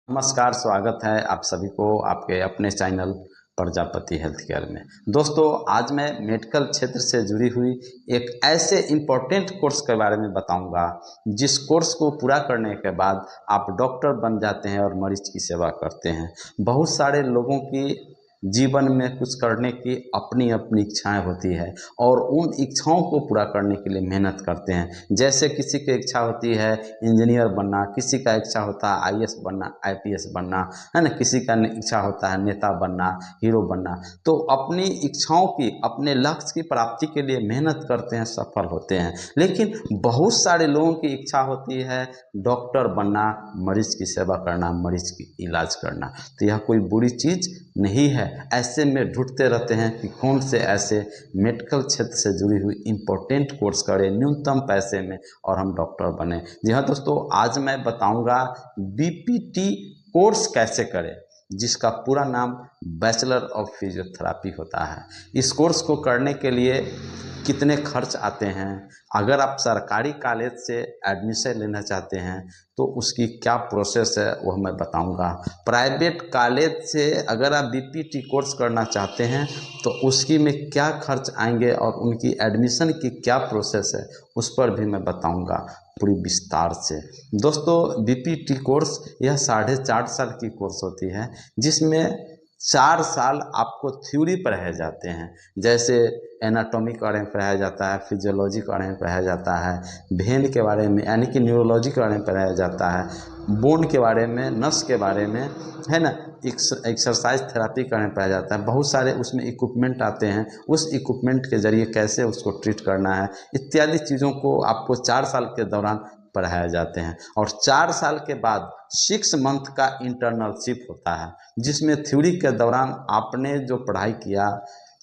नमस्कार, स्वागत है आप सभी को आपके अपने चैनल प्रजापति हेल्थ केयर में। दोस्तों, आज मैं मेडिकल क्षेत्र से जुड़ी हुई एक ऐसे इम्पोर्टेंट कोर्स के बारे में बताऊंगा जिस कोर्स को पूरा करने के बाद आप डॉक्टर बन जाते हैं और मरीज की सेवा करते हैं। बहुत सारे लोगों की जीवन में कुछ करने की अपनी अपनी इच्छाएं होती है और उन इच्छाओं को पूरा करने के लिए मेहनत करते हैं। जैसे किसी की इच्छा होती है इंजीनियर बनना, किसी का इच्छा होता है आईएएस बनना, आईपीएस बनना, है ना, किसी का इच्छा होता है नेता बनना, हीरो बनना। तो अपनी इच्छाओं की, अपने लक्ष्य की प्राप्ति के लिए मेहनत करते हैं, सफल होते हैं। लेकिन बहुत सारे लोगों की इच्छा होती है डॉक्टर बनना, मरीज की सेवा करना, मरीज की इलाज करना। तो यह कोई बुरी चीज़ नहीं है। ऐसे में ढूंढते रहते हैं कि कौन से ऐसे मेडिकल क्षेत्र से जुड़ी हुई इम्पोर्टेंट कोर्स करें न्यूनतम पैसे में और हम डॉक्टर बने। जी हाँ दोस्तों, आज मैं बताऊंगा बीपीटी कोर्स कैसे करें, जिसका पूरा नाम बैचलर ऑफ फिजियोथेरापी होता है। इस कोर्स को करने के लिए कितने खर्च आते हैं, अगर आप सरकारी कॉलेज से एडमिशन लेना चाहते हैं तो उसकी क्या प्रोसेस है वह मैं बताऊंगा। प्राइवेट कॉलेज से अगर आप बीपीटी कोर्स करना चाहते हैं तो उसकी में क्या खर्च आएंगे और उनकी एडमिशन की क्या प्रोसेस है उस पर भी मैं बताऊंगा पूरी विस्तार से। दोस्तों, बीपीटी कोर्स यह 4.5 साल की कोर्स होती है, जिसमें 4 साल आपको थ्योरी पढ़ाए जाते हैं। जैसे एनाटॉमी के बारे में पढ़ाया जाता है, फिजियोलॉजी के बारे में पढ़ाया जाता है, भेन के बारे में यानी कि न्यूरोलॉजी के बारे में पढ़ाया जाता है, बोन के बारे में, नस के बारे में, है ना, एक्सरसाइज थेरापी के बारे में पढ़ाया जाता है। बहुत सारे उसमें इक्विपमेंट आते हैं, उस इक्विपमेंट के जरिए कैसे उसको ट्रीट करना है इत्यादि चीज़ों को आपको 4 साल के दौरान पढ़ाए जाते हैं। और 4 साल के बाद 6 मंथ का इंटर्नशिप होता है, जिसमें थ्योरी के दौरान आपने जो पढ़ाई किया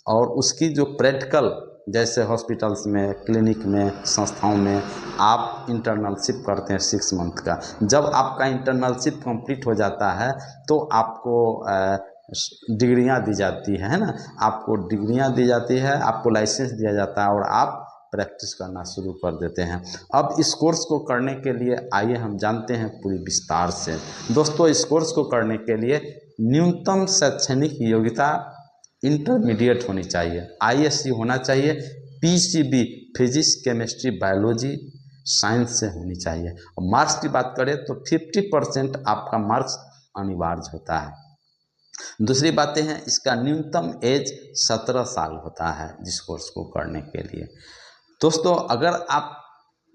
और उसकी जो प्रैक्टिकल, जैसे हॉस्पिटल्स में, क्लिनिक में, संस्थाओं में आप इंटर्नशिप करते हैं 6 मंथ का। जब आपका इंटर्नशिप कंप्लीट हो जाता है तो आपको डिग्रियां दी जाती है ना, आपको डिग्रियां दी जाती है, आपको लाइसेंस दिया जाता है और आप प्रैक्टिस करना शुरू कर देते हैं। अब इस कोर्स को करने के लिए आइए हम जानते हैं पूरी विस्तार से। दोस्तों, इस कोर्स को करने के लिए न्यूनतम शैक्षणिक योग्यता इंटरमीडिएट होनी चाहिए, आईएससी होना चाहिए, PCB physics, chemistry, biology, science से होनी चाहिए। और मार्क्स की बात करें तो 50% आपका मार्क्स अनिवार्य होता है। दूसरी बातें हैं, इसका न्यूनतम एज 17 साल होता है जिस कोर्स को करने के लिए। दोस्तों, अगर आप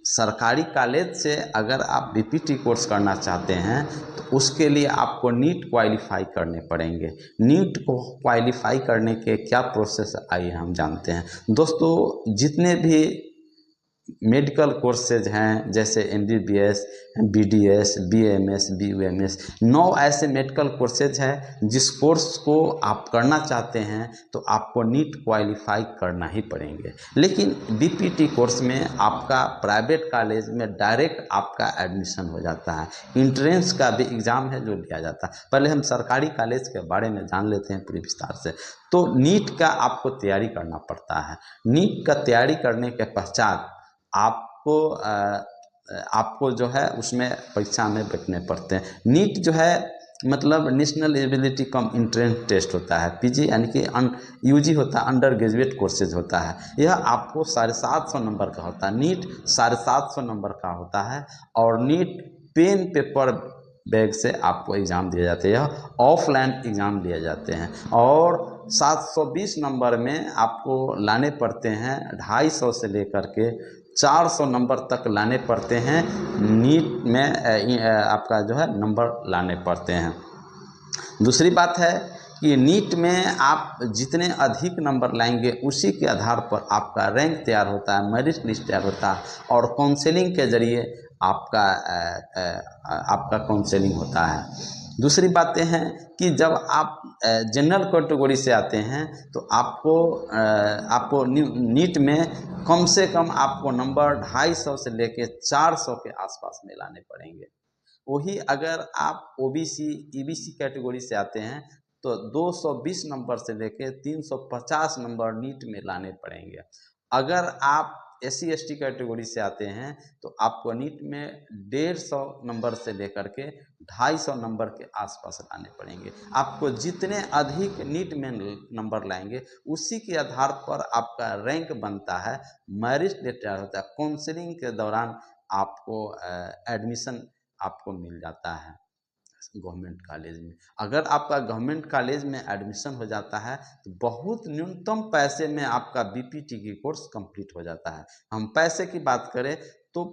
सरकारी कॉलेज से अगर आप बीपीटी कोर्स करना चाहते हैं तो उसके लिए आपको नीट क्वालिफाई करने पड़ेंगे। नीट को क्वालिफाई करने के क्या प्रोसेस आइए हम जानते हैं। दोस्तों, जितने भी मेडिकल कोर्सेज हैं जैसे एमबीबीएस, बीडीएस, बीएमएस, बीयूएमएस, 9 ऐसे मेडिकल कोर्सेज हैं जिस कोर्स को आप करना चाहते हैं तो आपको नीट क्वालिफाई करना ही पड़ेंगे। लेकिन बीपीटी कोर्स में आपका प्राइवेट कॉलेज में डायरेक्ट आपका एडमिशन हो जाता है। इंट्रेंस का भी एग्ज़ाम है जो लिया जाता है। पहले हम सरकारी कॉलेज के बारे में जान लेते हैं पूरी विस्तार से। तो नीट का आपको तैयारी करना पड़ता है। नीट का तैयारी करने के पश्चात आपको जो है उसमें परीक्षा में बैठने पड़ते हैं। नीट जो है मतलब नेशनल एबिलिटी कम इंट्रेंस टेस्ट होता है। पीजी यानी कि यूजी होता है, अंडर ग्रेजुएट कोर्सेज होता है। यह आपको 750 नंबर का होता है। नीट 750 नंबर का होता है और नीट पेन पेपर बैग से आपको एग्ज़ाम दिए जाते हैं। यह ऑफलाइन एग्ज़ाम दिए जाते हैं और 720 नंबर में आपको लाने पड़ते हैं। 250 से लेकर के 400 नंबर तक लाने पड़ते हैं। नीट में आपका जो है नंबर लाने पड़ते हैं। दूसरी बात है कि नीट में आप जितने अधिक नंबर लाएंगे उसी के आधार पर आपका रैंक तैयार होता है, मेरिट लिस्ट तैयार होता है और काउंसलिंग के जरिए आपका काउंसलिंग होता है। दूसरी बातें हैं कि जब आप जनरल कैटेगरी से आते हैं तो आपको नीट में कम से कम आपको नंबर 250 से लेके 400 के आसपास में लाने पड़ेंगे। वही अगर आप ओबीसी ईबीसी कैटेगरी से आते हैं तो 220 नंबर से लेके 350 नंबर नीट में लाने पड़ेंगे। अगर आप SC/ST कैटेगरी से आते हैं तो आपको नीट में 150 नंबर से लेकर के 250 नंबर के आसपास लाने पड़ेंगे। आपको जितने अधिक नीट में नंबर लाएंगे उसी के आधार पर आपका रैंक बनता है, मेरिट तैयार होता है। काउंसलिंग के दौरान आपको एडमिशन आपको मिल जाता है गवर्नमेंट कॉलेज में। अगर आपका गवर्नमेंट कॉलेज में एडमिशन हो जाता है तो बहुत न्यूनतम पैसे में आपका BPT की कोर्स कंप्लीट हो जाता है। हम पैसे की बात करें तो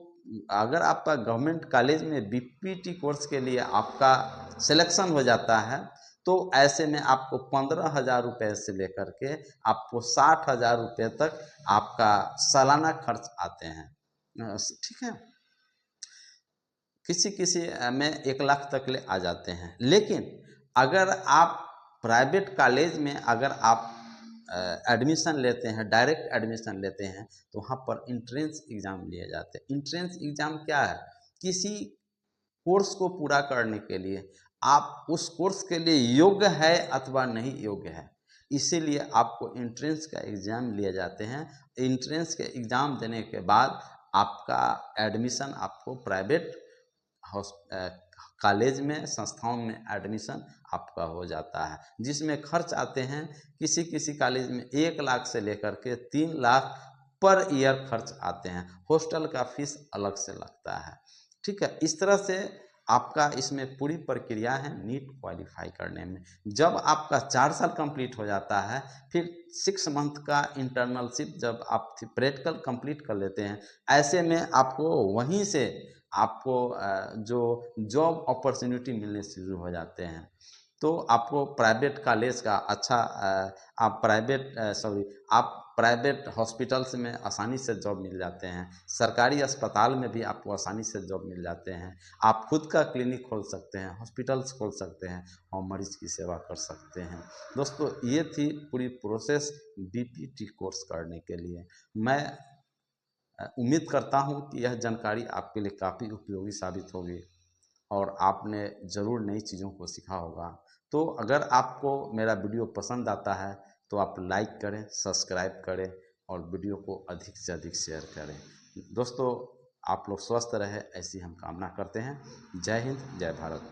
अगर आपका गवर्नमेंट कॉलेज में BPT कोर्स के लिए आपका सिलेक्शन हो जाता है तो ऐसे में आपको 15,000 रुपये से लेकर के आपको 60,000 रुपये तक आपका सालाना खर्च आते हैं। ठीक है, किसी किसी में 1 लाख तक ले आ जाते हैं। लेकिन अगर आप प्राइवेट कॉलेज में अगर आप एडमिशन लेते हैं, डायरेक्ट एडमिशन लेते हैं तो वहाँ पर इंट्रेंस एग्ज़ाम लिए जाते हैं। इंट्रेंस एग्ज़ाम क्या है? किसी कोर्स को पूरा करने के लिए आप उस कोर्स के लिए योग्य है अथवा नहीं योग्य है, इसीलिए आपको इंट्रेंस का एग्ज़ाम लिए जाते हैं। इंट्रेंस के एग्ज़ाम देने के बाद आपका एडमिशन आपको प्राइवेट कॉलेज में, संस्थाओं में एडमिशन आपका हो जाता है, जिसमें खर्च आते हैं किसी किसी कॉलेज में 1 लाख से लेकर के 3 लाख पर ईयर खर्च आते हैं। हॉस्टल का फीस अलग से लगता है। ठीक है, इस तरह से आपका इसमें पूरी प्रक्रिया है नीट क्वालिफाई करने में। जब आपका 4 साल कंप्लीट हो जाता है फिर 6 मंथ का इंटर्नशिप जब आप प्रैक्टिकल कंप्लीट कर लेते हैं, ऐसे में आपको वहीं से आपको जो जॉब अपॉर्चुनिटी मिलने शुरू हो जाते हैं। तो आपको प्राइवेट कॉलेज का अच्छा आप प्राइवेट हॉस्पिटल्स में आसानी से जॉब मिल जाते हैं, सरकारी अस्पताल में भी आपको आसानी से जॉब मिल जाते हैं। आप खुद का क्लिनिक खोल सकते हैं, हॉस्पिटल्स खोल सकते हैं और मरीज की सेवा कर सकते हैं। दोस्तों, ये थी पूरी प्रोसेस BPT कोर्स करने के लिए। मैं उम्मीद करता हूँ कि यह जानकारी आपके लिए काफ़ी उपयोगी साबित होगी और आपने ज़रूर नई चीज़ों को सीखा होगा। तो अगर आपको मेरा वीडियो पसंद आता है तो आप लाइक करें, सब्सक्राइब करें और वीडियो को अधिक से अधिक शेयर करें। दोस्तों, आप लोग स्वस्थ रहें ऐसी हम कामना करते हैं। जय हिंद, जय भारत।